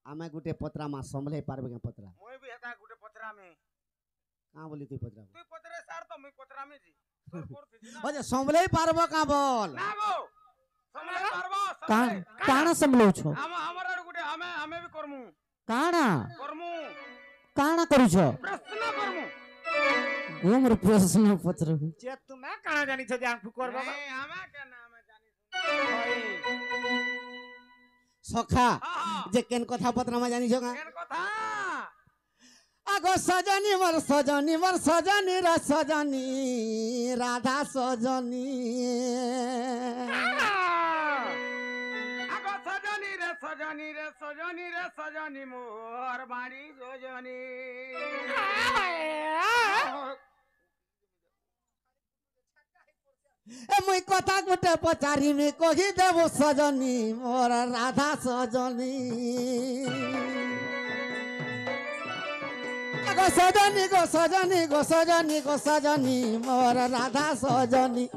आमे गुटे पत्रा मा संभले पारबे के पत्रा मोय भी हेता गुटे पत्रा में का बोली तू पत्रा तू पत्रे सार तो मैं पत्रा में जी तोर कोर थी ओ जे संभले पारबो का बोल ना गो समले पारबो काना संभलो छो हमर गुटे हमें भी करमु काना करमु करू छो प्रश्न करमु गोमर प्रश्न पत्र जे तुमे काना जानी छ जे आंखु करबो नहीं हमें के ना हमें जानी सखा जे केन कथा पत्रा मा जानी छगा केन कथा आगो सजनी मोर सजनी रे सजनी राधा सजनी आगो सजनी रे सजनी मोर बाड़ी जोजनी ए मुई कथा गुटे पचारी में कही देबो सजनी मोर राधा सजनी गो सजनी मोर राधा सजनी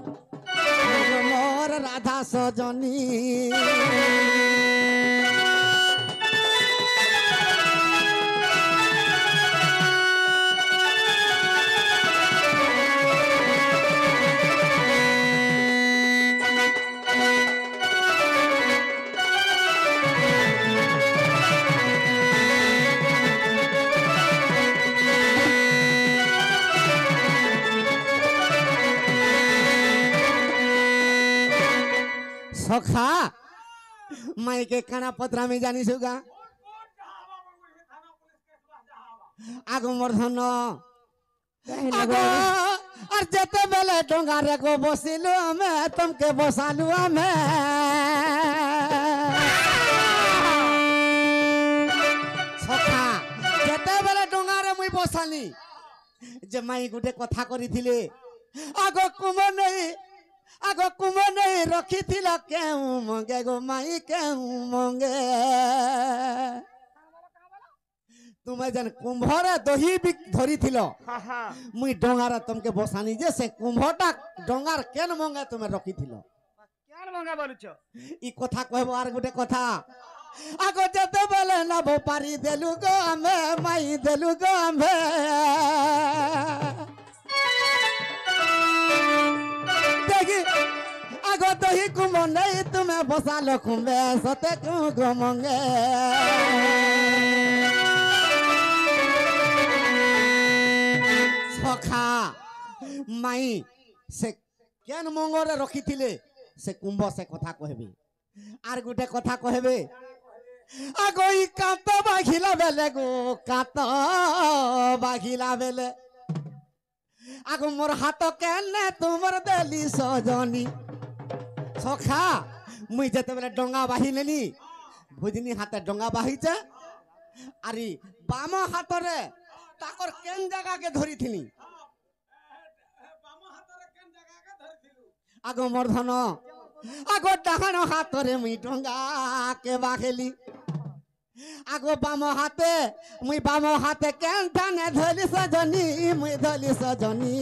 मोर राधा सजनी सखा माई के काना पत्रा में जानी सुगा आगो मर्धन आगो और जते बेले डोंगा रे को बसिलु हमें तुमके बसालु हमें सखा जते बेले डोंगा रे मुई बसाली जे माई गुटे कथा करिथिले आगो कुमो नहीं रखी थी केहूं मंगे गो माई केहूं मंगे तुम्हें जन कुंभरे दही भी धरी थिलो मुई डोंगार तुमके बसानी जे से कुंभटा डोंगार केन मंगे तुम्हें रखी थिलो केन मंगा बोलुछ ई कथा कहबो आर गुटे कथा आगो जते बेले ना भो पारी देलु गो हमें माई देलु गो हमें आगो दही कुंभ नहीं तुम्हें बसा लो कुंभे सते क्यों घूमोगे सखा माई से केन मंगरे रखी थिले से कुंभ से कथा कहबे आर गुटे कथा कहबे आगो ई कात बाघिला बेले गो कात बाघिला बेले आगो मोर हाथ केने तुमर देली सजनी सखा मुई जते बेले डोंगा बाही लेली भुजनी हाथे डोंगा बाहीचे आरी बाम हाथ रे ताकर केन जगह के धरी थिनी बाम हाथ रे केन जगह के धरि थिलु आगो मर्धन आगो डाहन हाथ रे मुई डोंगा के बाहेली आगो बाम हाथे केन थाने धली सजनी मुई धली सजनी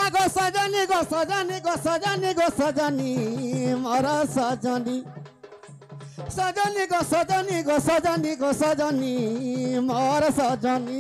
आगो सजनी मोर सजनी मोर सजनी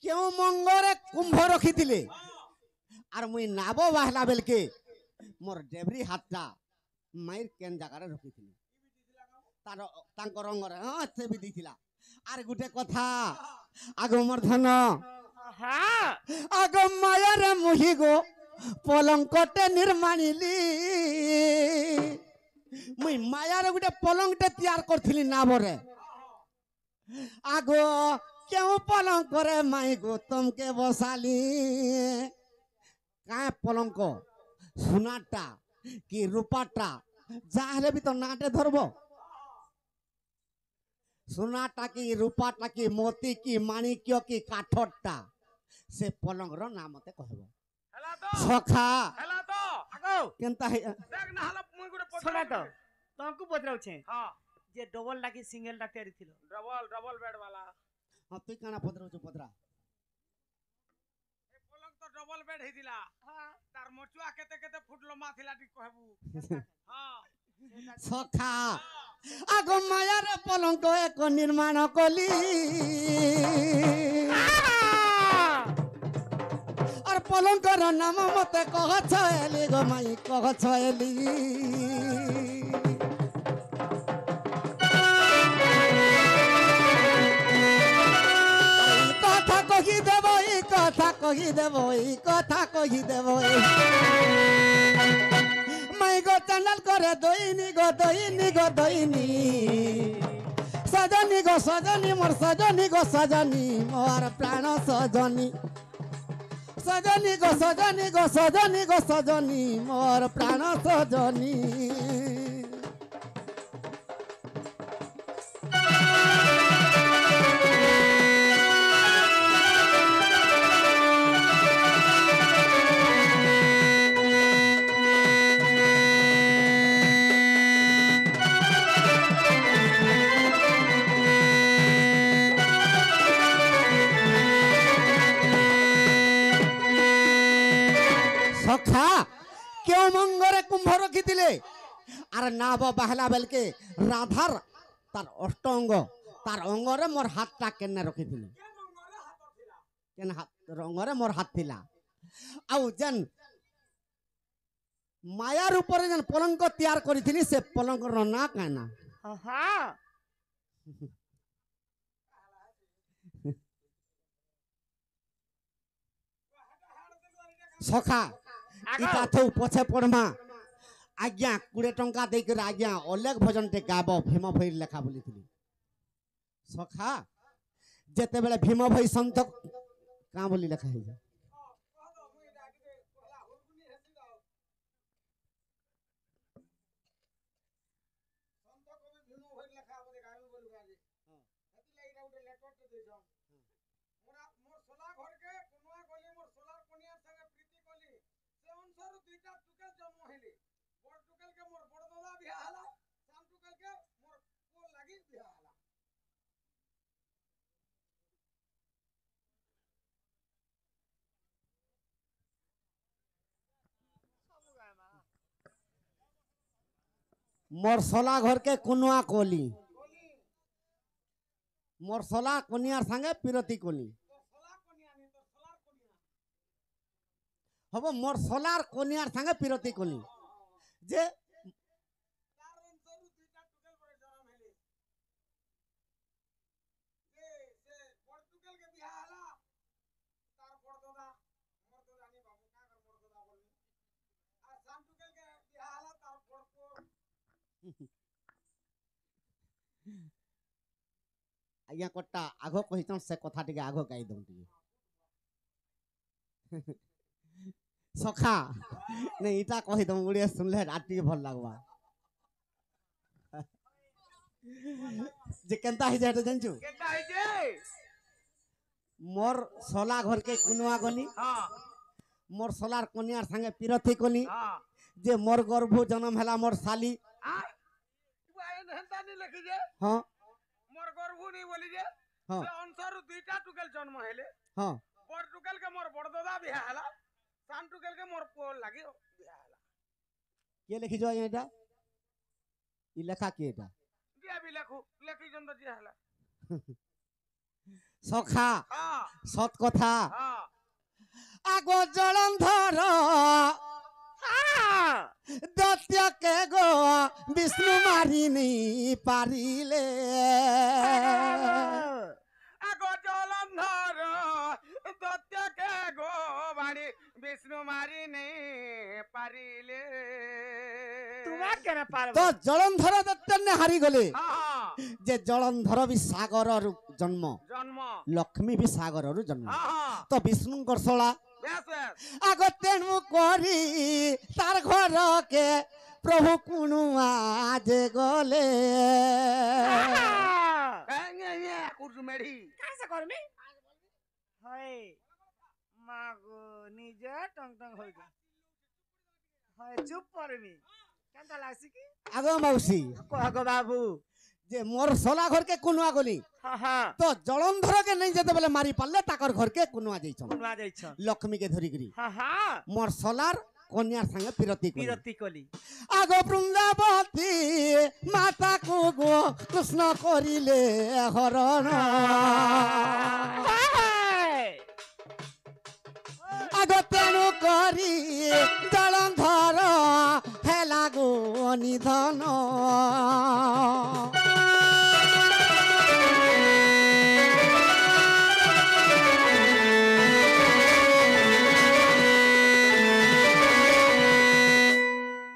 क्यों मंगरे कुंभ रखी थिले आर मुई नाबो बाहला बेलके मोर डेबरी हाथटा माइर केन जगह रे रखी थिले तार तांको रंग रे हां से भी दिथिला आर गुटे कथा आगो मर्धन आगो माया रे मुही गो पलंकटे निर्माणिली मुई माया रे गुटे पलंगटे तैयार करथिली नाबो रे आगो কেউ পলঙ্ক রে মাই গৌতমকে বসালি কাঁ পলঙ্ক সোনাটা কি রূপাটা যা হলে বি তো নাটে ধরব সোনাটা কি রূপাটা কি মোতি কি মাণিক্য কি কাঠরটা সে পলঙ্কর না মতে কহব হেলা তো সখা হেলা তো আগো কেনতা দেখ না হলা মুই গুড়ে শোনা তো তোমাকে পচরাউছে হ্যাঁ যে ডবল ডাকি সিঙ্গেল টা তৈরি ছিল ডবল ডবল বেড वाला তুই কানা পদরাউছ পদরা ଏ ପଲଙ୍କ ତ ଡବଲ ବେଡ୍ ହେଇଥିଲା ତାର ମଚୁଆ କେତେ କେତେ ଫୁଟ ଲମ୍ବା ଥିଲା ଟିକେ କହିବୁ ହଁ সখা আগ মায়ার পলঙ্ক এক নির্মাণ কলি আর পলঙ্কর নাম মতে কহ ছয়েলি গো মাই কহ ছয়েলি কথা কহি দেব এই কথা কহি দেব এই কথা কহি দেব মাই গো চ্যানেল করে দইনি গো দইনি গো দইনি সজনী গো সজনী মোর সজনী গো সজনী মোর প্রাণ সজনী সজনী গো সজনী গো সজনী গো সজনী মোর প্রাণ সজনী সখা কেউ মঙ্গরে কুম্ভ রখিলে আর নাব বাহলা বেলকে রাধার তার অষ্ট অঙ্গ তার অঙ্গরে মোর হাতটা কেনে রখিলি কেন হাত অঙ্গরে মোর হাত থিলা আউ যেন মায়ার উপরে যেন পলঙ্ক তৈয়ার করিছিলি সে পলঙ্কর না কানা হ্যাঁ সখা ই আগো কাথৌ পছে পড়মা আজ্ঞা 20 টঙ্কা দেইকরি আজ্ঞা অলেখ ভজনটে গাব ভীম ভৈর লেখা বলিছিলি সখা যেতেবেলে ভীম ভৈ সন্ত কাঁ বলি লেখা হয়ে যায় ସନ୍ଥ କବି ଭୀମ ଭୋଇ ଲେଖା ବୋଧେ ଗାଇବି ବୋଲି ଗାଜି ହେତି ଲାଗି ଗୋଟେ ଲେଟର ଟେ ଦେଇଛନ୍ মোর সোলা ঘরকে কোনোয়া গলি মোর সোলার কনিয়ার সঙ্গে প্রীতি কলি সে অনুসারে দুইটা টুকেল জন্ম হইলি বড় টুকেলকে মোর বড় দাদা বিয়া হলা সান টুকেলকে মোর পুଅ লাগি বিয়া হলা মোর সলা ঘরকে কুনুয়া কলি মোর সলা কনিয়ার সঙ্গে পিরতি কলি তোর সোলা কনিয়া নি তোর সোলার কনিয়া হব মোর সলার কনিয়ার সঙ্গে পিরতি কলি যে তার অনুসারে দুইটা টুকেল পরে জন্ম হইলি যে সে বড় টুকেলকে বিয়া হলা তার বড় দাদা মোর দাদা নি বাবু কাকার বড় দাদা বলনি আর সান টুকেলকে বিয়া হলা তার বড় পুଅ আজ্ঞা কটা আগ কহিছন সে কথা টিকে আগ গাই দઉં টিকে সখা নে ইটা কহি দઉં উড়িয়ে শুনলে আর টিকে ভাল লাগবা যে কেনতা হই যায় জানছু কেনটা হইছে মোর সলা ঘরকে কুনুয়া গলি হ্যাঁ মোর সলার কনিয়ার সঙ্গে পিরতি কলি হ্যাঁ যে মোর গর্ভ জন্ম হেলা মোর শালি আয় তুই আইন হেনতা নি লিখি যে হ্যাঁ মোর গর্ভ নি বলি যে হ্যাঁ সে অনুসারে দুইটা টুকেল জন্ম হইলে হ্যাঁ বড় টুকেলকে মোর বড় দাদা বিয়া হলা সান টুকেলকে মোর পুଅ লাগি বিয়া হলা কে লিখিছ এটা ই লেখা কি এটা দিয়া বি লেখু লেখি জন্দ দিয়া হলা সখা হ্যাঁ সৎ কথা হ্যাঁ আগ জলন্ধর দত্তকে গো বিষ্ণু মারিনি পারিলে আগো জলন্ধর দত্তকে গো বাড়ি বিষ্ণু মারি নেই পারিলে তোমার কেন পারবো তো জলন্ধর দত্তনে হারি গলে হ্যাঁ যে জলন্ধর বি সাগর জন্ম জন্ম ଲକ୍ଷ୍ମୀ ବି ସାଗରରୁ ଜନ୍ମ ହଁ ହଁ ତ ବିଷ୍ଣୁଙ୍କର ଶଳା ବେଶ ବେଶ ଆଗ ତେଣୁ କରି ତାର ଘରକେ ପ୍ରଭୁ କୁଣୁଆ ଯେ ଗଲେ কুরসু মেড়ি कैसे करमी हाय मागो निजे टंग टंग होई गई हाय चुप परमी केनता लागसी की আগ মাউসী कह गो बाबू যে মোর শলা ঘরকে কুনুয়া গলি हां हां তো জলন্ধরকে নেই যেতে বলে মারি পারলে তাকর ঘরকে কুনুয়া যাইছন कुनवा जाई छ লক্ষ্মীকে ধরিগিরি हां हां মোর শলার কন্যার সঙ্গে পিরতি করি पीरती कोली আগ বৃন্দাবতী মাতা কো গো কৃষ্ণ করিলে হরণ আগ তেণু করি জলন্ধর হেলা গো নিধন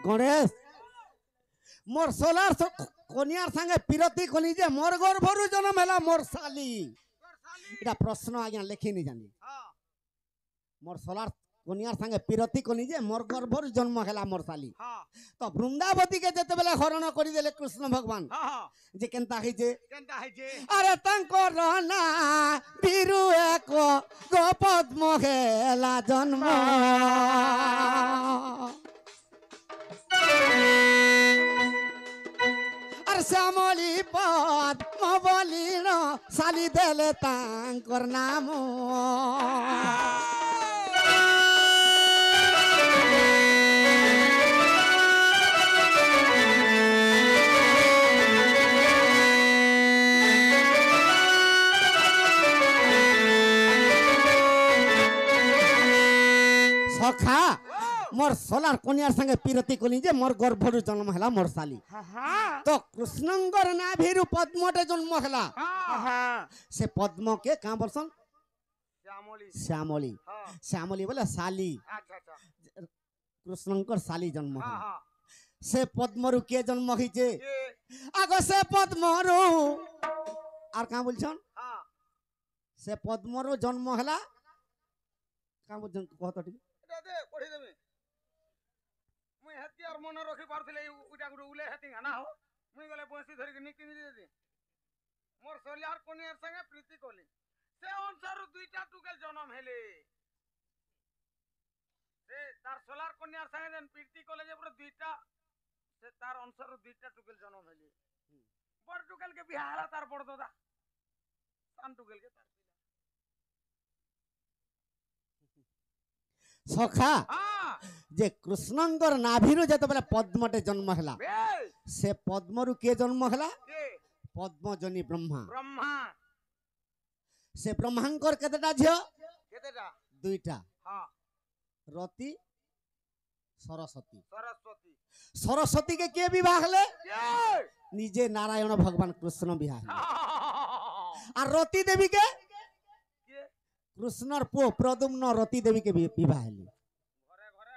গণেশ মোর সোলার কনিয়ার সঙ্গে পিরতি কলি যে মোর গর্ভরু জন্ম হেলা মোর শালি এটা প্রশ্ন আজ্ঞা লেখিনি জানি মোর সোলার কনিয়ার সঙ্গে পিরতি কলি যে মোর গর্ভরু জন্ম হেলা মোর শালি তো বৃন্দাবতীকে যেতেবেলে হরণ করে দেলে কৃষ্ণ ভগবান যে কেনতা হইছে আরে তাঙ্কর না বীরু এক গোপদ্ম হেলা জন্ম আর শ্যামলী পদ মবলীন শালি দেলে তাঙ্কর নাম সখা মোর সোলার কনিয়ার সঙ্গে পিরতি কলি যে মোর গর্ভরু জন্ম হেলা মোর শালি हां हां তো কৃষ্ণঙ্গর নাভিরু পদ্মটে জন্ম হেলা हां সে পদ্মকে কাঁ বলছন শ্যামলী শ্যামলী হ্যাঁ শ্যামলী বলে শালি আচ্ছা আচ্ছা কৃষ্ণঙ্কর শালি জন্ম হ্যাঁ হেলা হ্যাঁ সে পদ্মরু কে জন্ম হইছে কে আগ সে পদ্মরু আর কাঁ বলছন হ্যাঁ সে পদ্মরু জন্ম হেলা কাঁ বলছন কত ঠিক এটা দে পড়ি দেবে মুই হেতি আর মনে রাখি পারছিলে ওইটা গুলো উলে হেতি না হো মুই গলে বসি ধরি নিকি নি দে মোর সলিয়ার কোনিয়ার সঙ্গে প্রীতি কলি সে অনুসারে দুইটা টুকেল জন্ম হেলে সে তার সোলার কন্যার সঙ্গে যেন প্রীতি কলে যে পুরো দুইটা সে তার অনুসারে দুইটা টুকেল জন্ম হেলে বড় টুকেল কে বিয়া হলা তার বড় দাদা সান টুকেল কে তার সখা হ্যাঁ যে কৃষ্ণঙ্গর নাভিরু যেতবেলে পদ্মটে জন্ম হেলা বেশ সে পদ্মরু কে জন্ম হেলা কে পদ্মজনী ব্রহ্মা ব্রহ্মা সে ব্রহ্মাঙ্কর কেতেটা ঝিও কেতেটা দুইটা হ্যাঁ রতি সরস্বতী সরস্বতী সরস্বতীকে কে বিবাহ হলে কে নিজে নারায়ণ ভগবান কৃষ্ণ বিবাহ হলে। হ্যাঁ আর রতি দেবীকে কে কৃষ্ণর পুଅ প্রদ্যুম্ন রতি দেবীকে বিবাহ হলে ঘরে ঘরে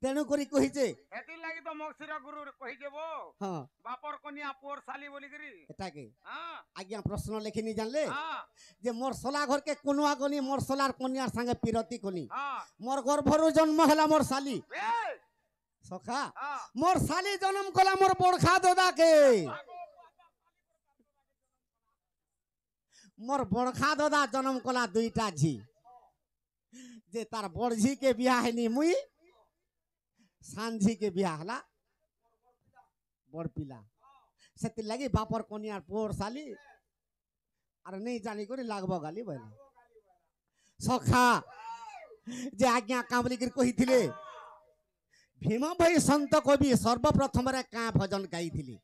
তেণু করি কহিছে হেতি লাগি তো মগশিরা গুরু কই দেব হ্যাঁ বাপর কনিয়া পুর শালি বলি করি এটাকে হ্যাঁ আজ্ঞা প্রশ্ন লেখিনি জানলে হ্যাঁ যে মোর সোলা ঘরকে কোনুয়া গনি মোর সোলার কনিয়ার সঙ্গে পিরতি কলি হ্যাঁ মোর গর্ভরু জন্ম হেলা মোর শালি বেশ সখা হ্যাঁ মোর শালি জন্ম কলা মোর বড়খা দাদাকে মোর বড়খা দাদা জন্ম কলা দুইটা ঝি যে তার বড় ঝি কে বিয়া হয়নি মুই সানঝি কে বিয়া হলা বড় পিলা সেতি লাগি বাপর কনিয়ার পোর শালি আর নেই জানি করে লাগব গালি বলে সখা যে আজ্ঞা কামলি করে কহিଥିଲେ ভীম ভাই সন্ত কবি সর্বপ্রথমরে কাঁ ভজন গাইଥିଲେ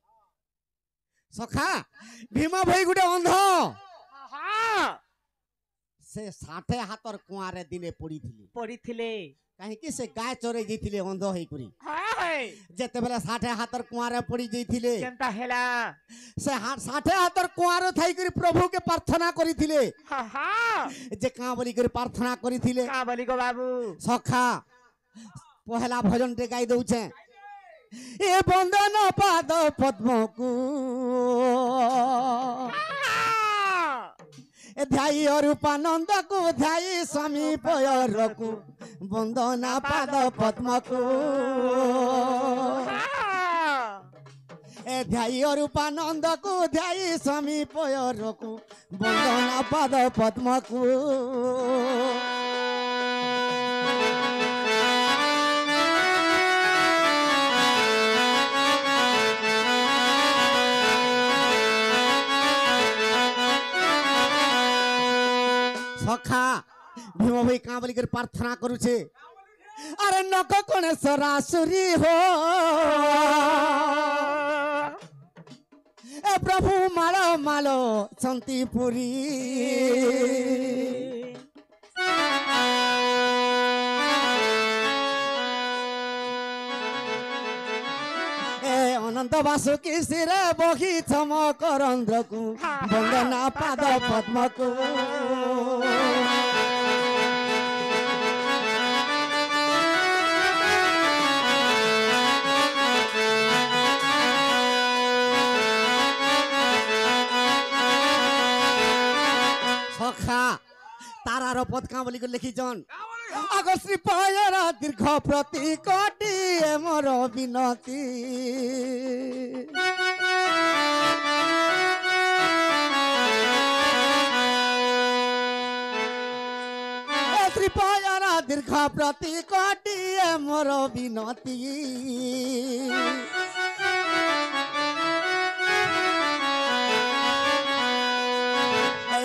সখা ভীম ভাই গুটে অন্ধ हां সে 60 হাতর কুয়ারে দিনে পড়িଥିଲେ পড়িଥିଲେ কাহিଁକି ସେ ଗାଁ ଚରେଇ ଯାଇଥିଲେ ଅନ୍ଧ ହେଇକରି हाय ଯେତେବେଳେ 60 ହାତର କୁଆଁରେ ପଡି ଯାଇଥିଲେ केनता हेला ସେ 60 ହାତର କୁଆଁରେ ଥାଇକରି ପ୍ରଭୁକେ ପ୍ରାର୍ଥନା କରିଥିଲେ हां हां ଯେ କାଁ ବୋଲିକରି ପ୍ରାର୍ଥନା କରିଥିଲେ का बोली गो बाबू ସଖା ପହଲା ଭଜନଟେ ଗାଇ ଦଉଛେ ଏ ବନ୍ଦନ ପାଦ ପଦ୍ମକୁ ଏ ଧ୍ୟାଇ ରୂପାନନ୍ଦକୁ ଧ୍ୟାଇ ସ୍ୱାମୀ ପୟରକୁ ବନ୍ଦନା ପାଦ ପଦ୍ମକୁ ଏ ଧ୍ୟାଇ ରୂପାନନ୍ଦକୁ ଧ୍ୟାଇ ସ୍ୱାମୀ ପୟରକୁ ବନ୍ଦନା ପାଦ ପଦ୍ମକୁ सखा भीम भाई काँ बोल कर प्रार्थना करुचे अरे नक कौन सरासुरी हो ए प्रभु मालो मालो संतीपुरी ए अनंत वासुकी सिरे बही छम करंद्र को वंदना पाद पद्म को सखा तारार पद का बोली लिखिछन आगो श्री पायर दीर्घ प्रति कोटि मोर विनती श्री पायर दीर्घ प्रति कोटि मोर विनती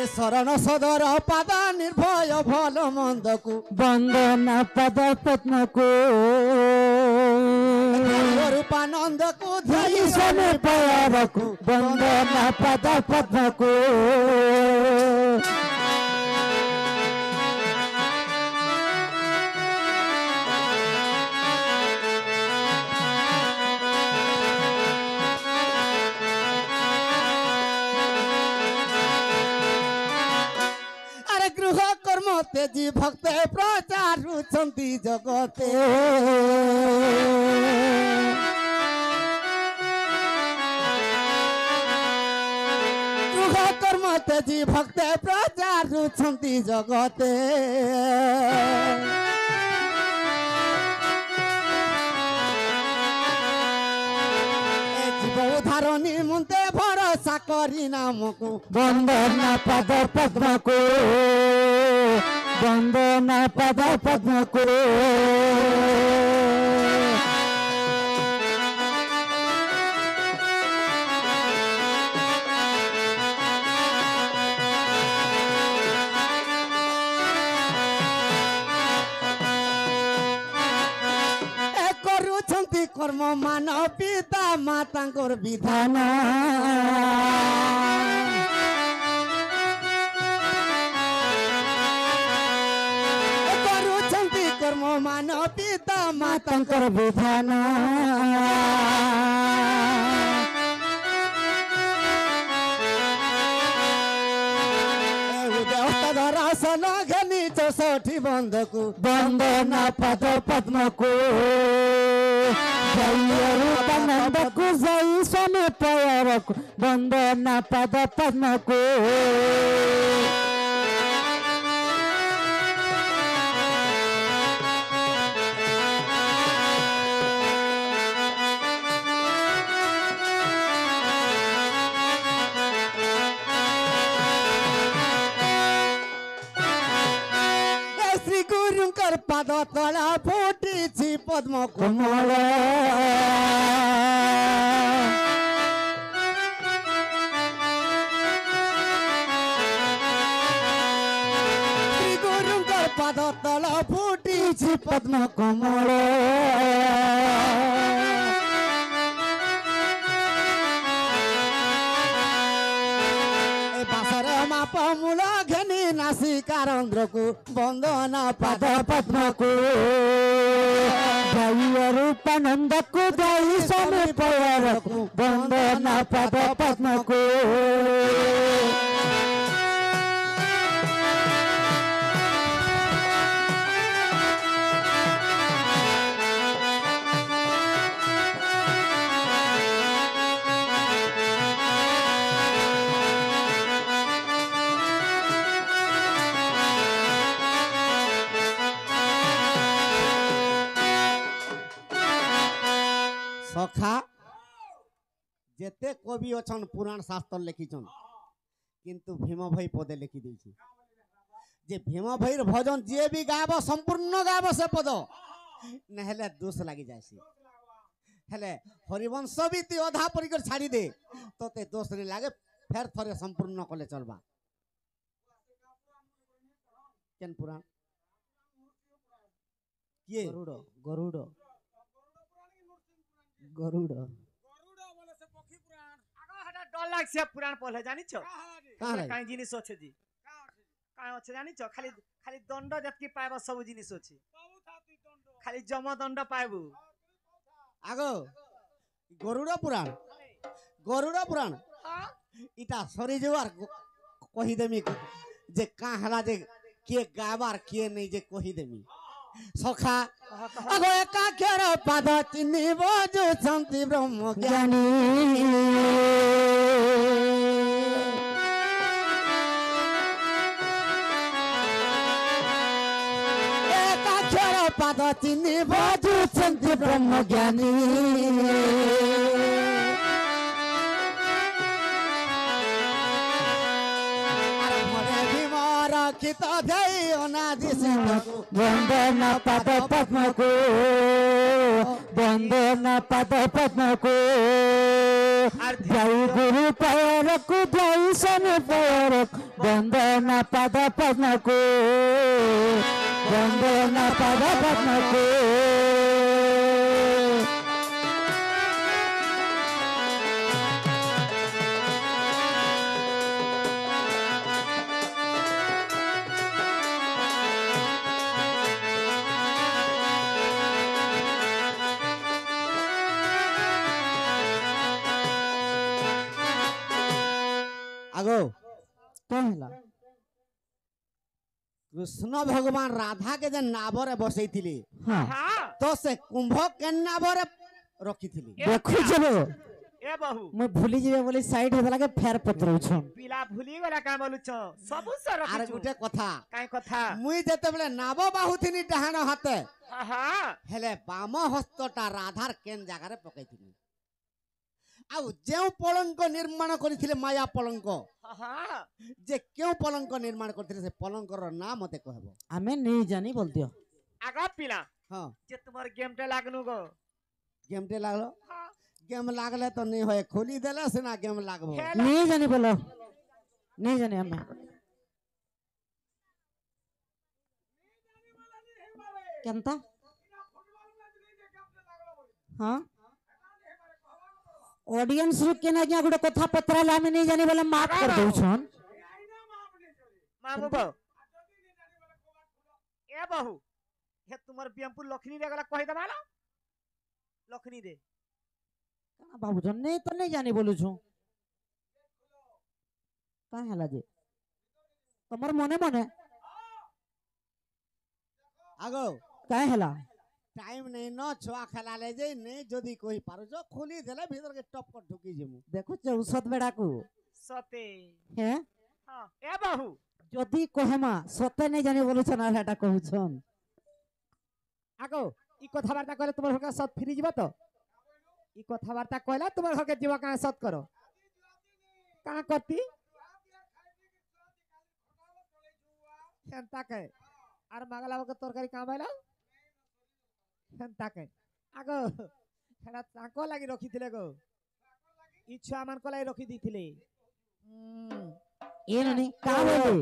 शरण सदर पाद निर्भय भल मंद को वंदना पद पद्म को रूपानंद को ध्याई स्वामी पयरको वंदना पद पद्म को गृह कर्म तेजी भक्त प्रचारु छन्ति जगते गृह कर्म तेजी भक्त प्रचारु छन्ति जगते उद्धार निमन्ते भरोसा करी नामको वंदना पद पद्म को वंदना पद पद्म को कर्म मान पिता मातांकर विधान करुछन्ति कर्म मान पिता मातांकर विधान दरासन घनी 64 बंधको वंदना पद पद्म को रूपानंद को जय स्वामी पयरको वंदना पद पद्म को श्री गुरुंकर पद तला फुटी पद्म कोमल श्री गुरुंकर पद तला फुटी पद्म कोमल मूल घनी नासिकारंद्र को वंदना पद पद्म को रूपानंद को जय स्वामी पयरको वंदना पद पद्म को সখা যেতে কবি অছন পুরাণ শাস্ত্র লিখিছন কিন্তু ভীম ভাই পদে লিখি দিয়েছি যে ভীম ভাইর ভজন যে বি গাব সম্পূর্ণ গাব সে পদ নহলে দোষ লাগি যায়ছি হেলে হরিবংশ বি তুই অধা পরিকর ছাড়ি দে তোতে দোষ নি লাগে ফের থরে সম্পূর্ণ কলে চলবা কেন পুরাণ কিয়ে গরুড় গরুড় গরুড় গরুড় বলে সে পক্ষী পুরাণ আগো হেটা ডর লাগছে পুরাণ পড়লে জানিছ কারে কাই জিনিস আছে জি কাই আছে জানিছ খালি খালি দণ্ড যেতকি পাইবা সব জিনিস আছে বাবু থাতি দণ্ড খালি জমা দণ্ড পাইবু আগো গরুড় পুরাণ ইটা সরি যাওয়ার কহিদেমি যে কা হেলা যে কে গাবার কে নেই যে কহিদেমি সখা আগো একাক্ষর পাদ চিহ্নিব যে শান্তি ব্রহ্ম জ্ঞানী একাক্ষর পাদ চিহ্নিব যে শান্তি ব্রহ্ম জ্ঞানী রক্ষিত ধ্যায় অনাদি সিংহকু বন্দন পদ পদ্মকু বন্দন পদ পদ্মকু জয় গুরু পয়রকু জয় শনি পয়রক বন্দন পদ পদ্মকু বন্দন পদ পদ্মকু আগো कहला কৃষ্ণ ভগবান রাধা কে যে নাবরে বসাইଥିଲେ हाँ হ্যাঁ তো সে কুম্ভ কে নাবরে রখিଥିଲେ देखु जब এ বহু मैं भूली जीवे बोली साइड हे लगे फेर पत्रउछन পিলা ভুলি গলা কাই বলুছ সবু সর আর গুটে কথা কাই কথা মুই যেতেবেলে নাব বাহুথিনি ডাহাণ হাতে হ্যাঁ হেলে বাম হস্তটা রাধার কেন জায়গারে পকাইଥିଲି আউ যেউ পলঙ্ক নির্মাণ করিଥିଲେ মায়া পলঙ্ক হ্যাঁ যে কেউ পলঙ্ক নির্মাণ করଥିଲେ সে পলঙ্কর নাম মতে কহব हमें नहीं जानी बोल दियो আগা পিলা হ্যাঁ যে তোমার গেমটা লাগনু গো গেমটে লাগলো হ্যাঁ গেম লাগলে তো নেই হয় খুলি দেলে সে না গেম লাগবো খেলা नहीं जानी बोलो नहीं जानी हमें केनता हाँ ऑडियंस रुक के ना क्या गुड़े कथा पत्राला में नहीं जानी बोले माफ कर दो छन মামু গো এ বহু হে তোমার বিয়ামপুর লক্ষ্মী রে গলা কই দবালা লক্ষ্মী রে बाबू जन नहीं तो नहीं जानी बोलू छु का हला जे तमर मने मने আগো का हला টাইম নেই ন ছুয়া খেলালে যে নেই যদি কই পারো খুলি দেলে ভিতরকে টপ করে ঢুকি যাবো देखो चौसत बेड़ा को সতে है হ্যাঁ এ বহু যদি কহেমা সতে नहीं जानी बोलू छन আর হেটা कहू छन আগো ই কথাবার্তা কইলে তোমার হকে সত ফিরি যাব তো ই কথাবার্তা কইলে তোমার হকে জীব কাঁ সত করো কাঁ করতি সেন্তা কে আর মাগলা হকে তরকারি কাঁ বাইলা সেন্তা কে আগো সেটা তাকো লাগি রখিছিলে গো ইচ্ছা মান কলাই রখি দিছিলে ये नहीं का बोले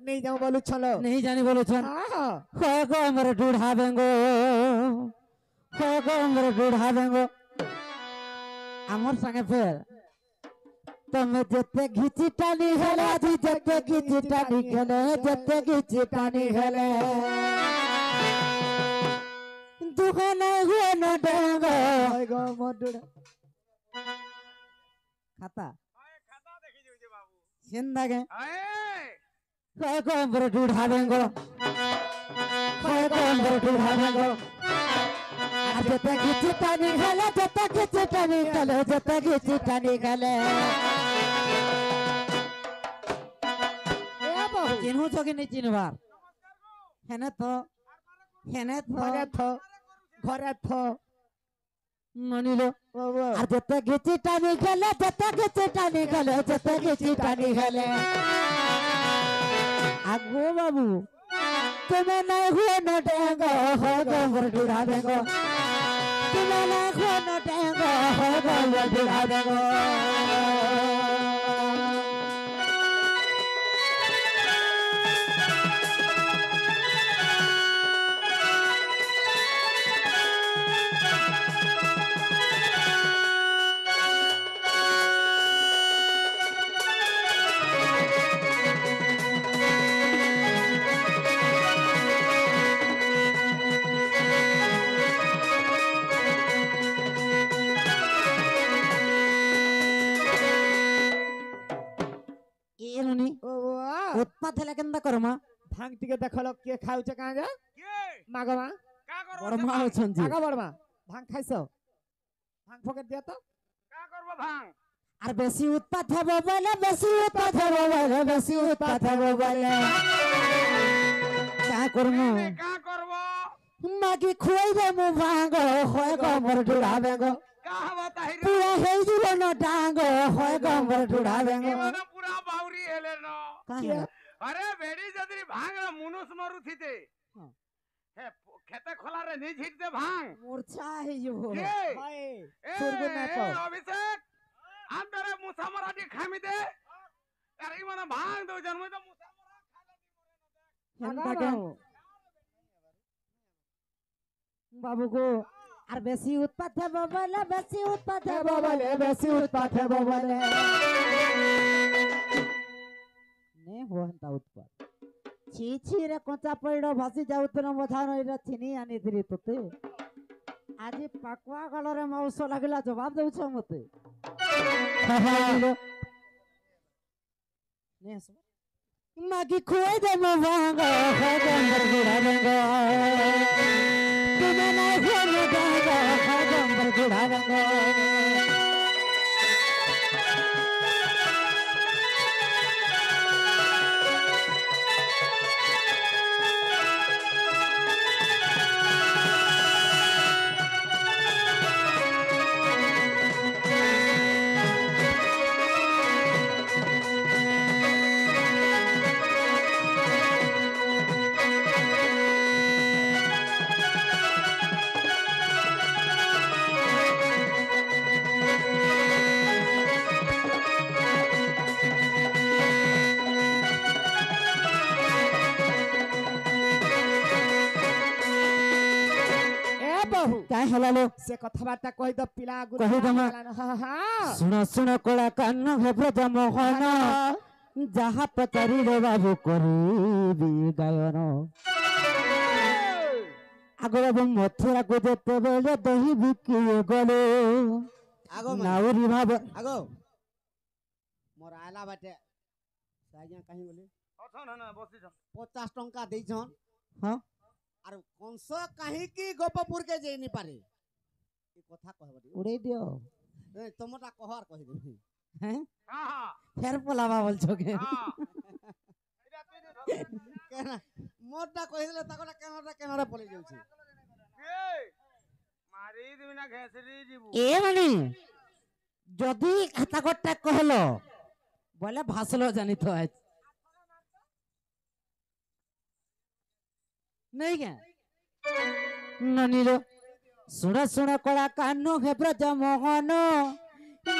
নেই যাও বলু চলো नहीं जानी बोलू छन হ্যাঁ हो गो हमरे ढूढ़ा बेंगो हो गो हमरे ढूढ़ा बेंगो আমার সঙ্গে ফের তুমি যেতে ঘিচি টানি হেলে আজি যেতে ঘিচি টানি খেলে যেতে ঘিচি টানি হেলে দুখানে হুয়ে না ডেঙ্গো গো মডুড়া খাতা খাতা দেখি যাচ্ছে বাবু সিন্দাগে আয় কয় গো हमरे ढूढ़ा बेंगो কয় গো हमरे ढूढ़ा बेंगो যেতে ঘিচি টানি খেলে যেতে ঘিচি টানি খেলে যেতে ঘিচি টানি খেলে এ বহু চিনহু চকি নি চিনবার হেনে তো ঘরে থ ঘরে থ ননিলো বাবা আর যেতে গেছি টানি গেলে যেতে গেছি টানি গেলে যেতে গেছি টানি গেলে আগো বাবু তুমি নাই হুয়ে ন ডেঙ্গ হো গোবর ডুড়া দেগো তুমি নাই হুয়ে ন ডেঙ্গ হো গোবর ডুড়া দেগো এরনি বাবা উৎপাত হেলে কেনতা করমা ভাঙ টিকে দেখলো কে খাউছে কাঁগা কে মাগো মা কা করব বড় মা অছন্তি আগা বড় মা ভাঙ খাইছো ভাঙ ফকেট দিয়া তো কা করব ভাং আর বেশি উৎপাত হবে বলে বেশি উৎপাত হবে বলে বেশি উৎপাত হবে বলে কা করমু কা করব মাগি খুয়াই দে মু ভাঙ্গ হয় গমর ডুড়া বেঙ্গ কা হবা তাহিরে পুরা হেই দিব ন ডাঙ্গ হয় গমর ডুড়া বেঙ্গ মানে পুরা বাউরি হেলে ন কাহে আরে বেড়ি যদি ভাং মুনুস মরুথিতে হ্যাঁ। হে খেতে খোলারে নি ঝিটতে ভাং মূর্ছা হইব কে ভাই এ সুরগু না তো। অভিষেক আন্তরে মুসা মারাটি খামি দে আরে ই মানে ভাং দো জন্ম তো মুসা মারা খাইলে দি মরে না আগা দেখ হেনতা কেন বাবু বাবু গো আর বেশি উৎপাত হবে বলে বেশি উৎপাত হবে বলে বেশি উৎপাত হবে বলে নে হোনতা উৎপাত ছি ছি রে কোঁচা পইড় ভাসি যাউতন মধান এরা চিনি আনিଥିଲି তোতে আজি পাকুয়া গলরে মাউস লাগিলা জবাব দেউছ মতে নে আসো মাগি খুয়াই দে মো ভাঙ্গ হয় গম্বর গুড়া রঙ্গ তুমি নাই হুয়ে ন ডেঙ্গ হয় গম্বর গুড়া রঙ্গ এ বহু কাই হেলালো সে কথাবার্তা কই দ পিলা গুলো কহি দমা। হ্যাঁ হ্যাঁ শুণ শুণ কলা কান্ন হেব্র মোহন যাহা পচারিলে বাবু করিবি গায়ন আগ বাবু মথুরাକୁ ଯେତେବେଳେ ଦହି ବିକି ଗଲେ আগো মাই ନାଉରୀ ଭାବ আগো মোর আয়লা বাটে সে আজ্ঞা কাহি বলি অছন না বসিছ 50 টঙ্কা দেইছন ହଁ আর কংস কাহিকি গোপপুর কে যাই নি পারে এই কথা কহবি ଉଡେଇ ଦିଅ তোমটা কহ আর কহি দেবি হ্যাঁ হ্যাঁ হ্যাঁ ফের পলাবা বলছো কে হ্যাঁ এটা তুই ধর কেন মোরটা কহিলে তাকটা কেনটা পলে যাଉଛି কে মারি দিবি না ঘেসরি দিবু এ মানে যদি খাতা কটা কহল বলে ভাসলো জানিত আজ নেই কে ননির শুণ শুণ কলা কান্ন হেব্রজ মোহন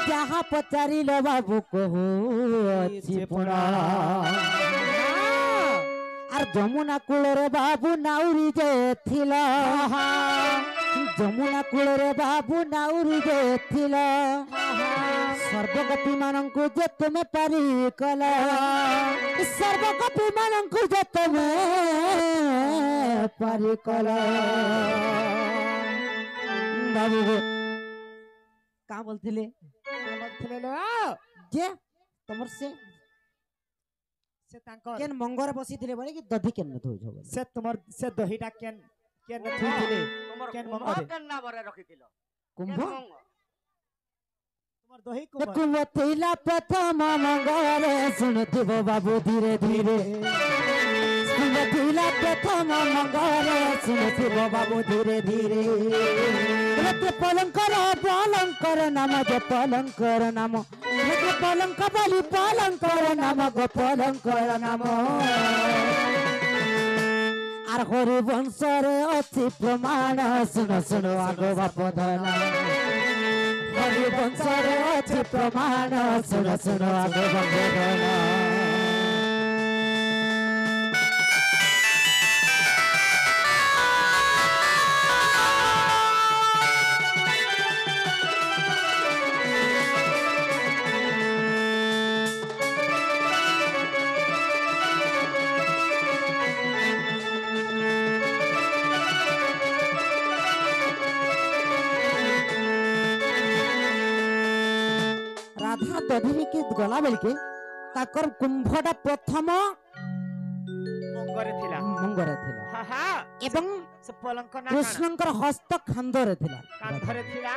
যাহা পচারিল বাবু কহু ଅଛି ପୁଣା আর যমুনা কূলরে বাবু নাউরি যে ছিল যমুনা কূলরে বাবু নাউরি যে ছিল সর্বগোপী মানଙ୍କୁ যে তুমি পারি কল সর্বগোপী মানଙ୍କୁ যে তুমি পারি কল বাবু কা বলছিলে বলଥିଲେ লো যে তোমার সে সে তাঙ্কর কেন মঙ্গরে বসিଥିଲେ বলে কি দধি কেন ধুইছ বলে সে তোমার সে দহিটা কেন কেন থুইছিলে তোমার কেন কুম্ভ মঙ্গরে? কেন না বরে রখিছিল কুম্ভ তোমার দহি কুমার কুম্ভ ଥିଲା ପ୍ରଥମ ମଙ୍ଗଳରେ ଶୁଣୁଥିବ ବାବୁ ଧୀରେ ଧୀରେ କୁମ୍ଭ ଥିଲା प्रथम मंगल सुनथिब बाबू धीरे धीरे पलंकर नाम जे पलंकर नाम पलंक बोली पलंकर नाम गो पलंकर नाम আর হরিবংশরে অতি প্রমাণ শুনো শুনো আগো বাপ ধনা হরিবংশরে অতি প্রমাণ শুনো শুনো আগো বাপ ধনা রাধা দধিকে গলা বেলকে তাকর কুম্ভটা প্রথম মঙ্গরে ଥିଲା মঙ্গরে ଥିଲା হা হা এবং ସେ ପଲଙ୍କ ନା কৃষ্ণଙ୍କର হস্ত খান্দরে ଥିଲା କାନ୍ଧରେ ଥିଲା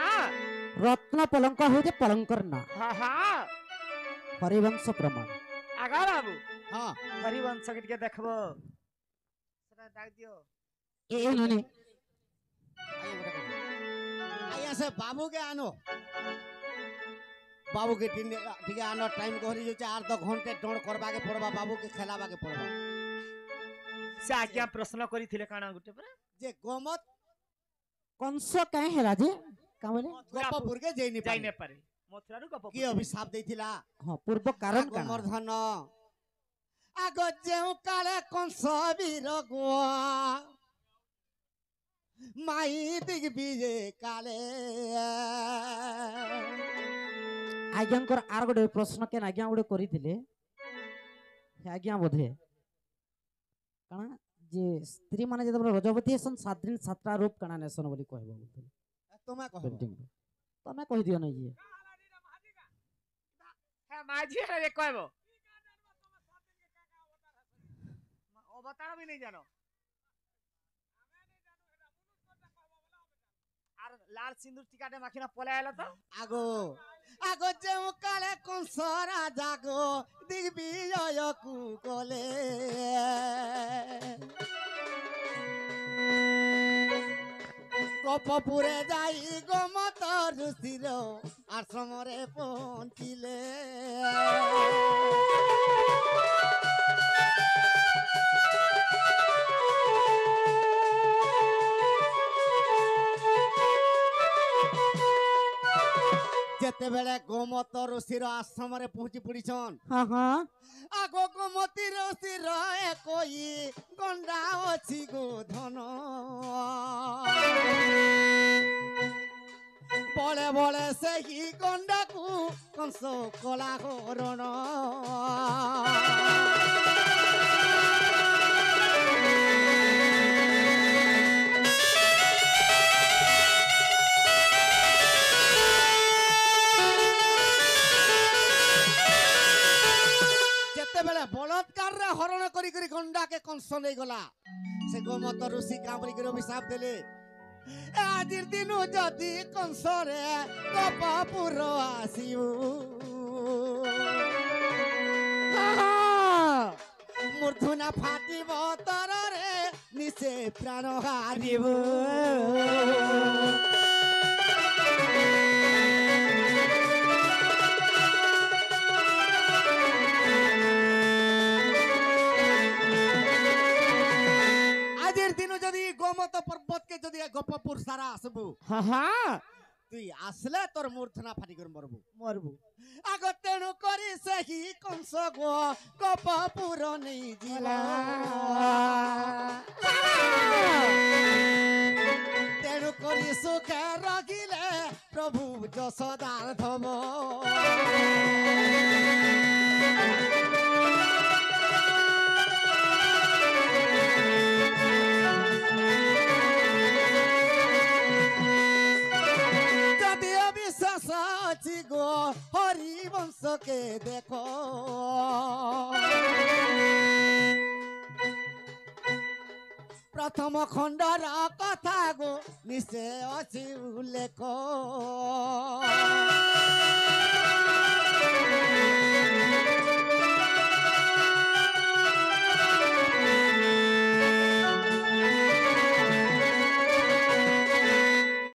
রত্ন পলঙ্ক হইতে পলঙ্কর না হা হা হরিবংশ প্রমাণ আগা বাবু ହଁ হরিবংশ কে ଟିକେ দেখব সেটা ডাক দিও এ ননি ଆଜ୍ଞା ସେ ବାବୁକେ ଆନ ବାବୁକେ ଟିକେ ଆନ ଟାଇମ୍ ଗହରି ଯାଉଛି ଆର ତ ଘଣ୍ଟେ ଡଣ କରବାକେ ପଡ଼ବା ବାବୁକେ ଖେଲାବାକେ ପଡ଼ବା ସେ ଆଜ୍ଞା ପ୍ରଶ୍ନ କରିଥିଲେ କାଣା ଗୋଟେ ପରା ଯେ ଗୋମତ কংস কাহে হেলা যে কামলে ଗୋପପୁରକେ ଯାଇନି ଯାଇ ନ ପାରେ ମଥୁରାରୁ ଗପ କିଏ ଅଭିଶାପ ଦେଇଥିଲା হ্যাঁ পূর্ব কারণ কানা ଗୋମର୍ଦ୍ଧନ ଆଗ ଯେଉଁ କାଳେ କଂସ ବୀର ଗୁଆ ମାଇ ଦିଗବି ଯେ କାଳେ আজ্ঞাঙ্কর আর গোটে প্রশ্ন কেন আজ্ঞা গোটে করিଥିଲେ আজ্ঞা বোধে কানা যে স্ত্রী মানে যেতবে রজবতী হসন 7 দিন 7টা রূপ কানা নেসন বলি কহব বলଥିଲେ ତମେ କହ পেন্টিং তুমি কই দিও না ইয়ে হ্যাঁ মাঝি রে কইব অবতার भी नहीं জানো আর লাল সিন্দুর টিকাটে মাখিনা পলাই আলো তো আগো আগো ଯେଉଁ କାଳେ କଂସ ରାଜା ଗୋ ଦିଗ୍ବିଜୟକୁ ଗଲେ ଗୋପପୁରେ ଯାଇ ଗୋମତ ଋଷିର ଆଶ୍ରମରେ ପହଞ୍ଚିଲେ ଯେତେବେଳେ ଗୋମତ ଋଷିର ଆଶ୍ରମରେ ପହଞ୍ଚି ପଡ଼ିଛନ୍ হ্যাঁ হ্যাঁ ଆଗ ଗୋମତୀ ଋଷିର ଏକୋଇ ଗଣ୍ଡା ଅଛି ଗୋଧନ ବଳେ ବଳେ ସେହି ଗଣ୍ଡାକୁ କଂସ କଲା ହରଣ ଯେତେବେଳେ ବଳତ୍କାରରେ ହରଣ କରି କରି ଗଣ୍ଡାକେ କଂସ ନେଇଗଲା ସେ ଗୋମତ ଋଷି କାମରି କରି ଅଭିଶାପ ଦେଲେ ଆଜିର ଦିନୁ ଯଦି କଂସରେ ଗୋପପୁର ଆସିବୁ ମୂର୍ଧନା ଫାଟିବ ତରରେ ନିଶେ ପ୍ରାଣ ହାରିବୁ গোমত পর্বতকে যদি গোপপুর সারা আসবু হ্যাঁ হ্যাঁ তুই আসলে তোর মূর্ধনা ফাটি করে মরবু মরবু আগ তেণু করি সেই কংস গো গোপপুর নেই জিলা তেণু করি সুখে রখিলে প্রভু যশোদার ধব গো হরিবংশকে দেখো প্রথম খণ্ডর কথা গো নিশ্চয় আছে উল্লেখ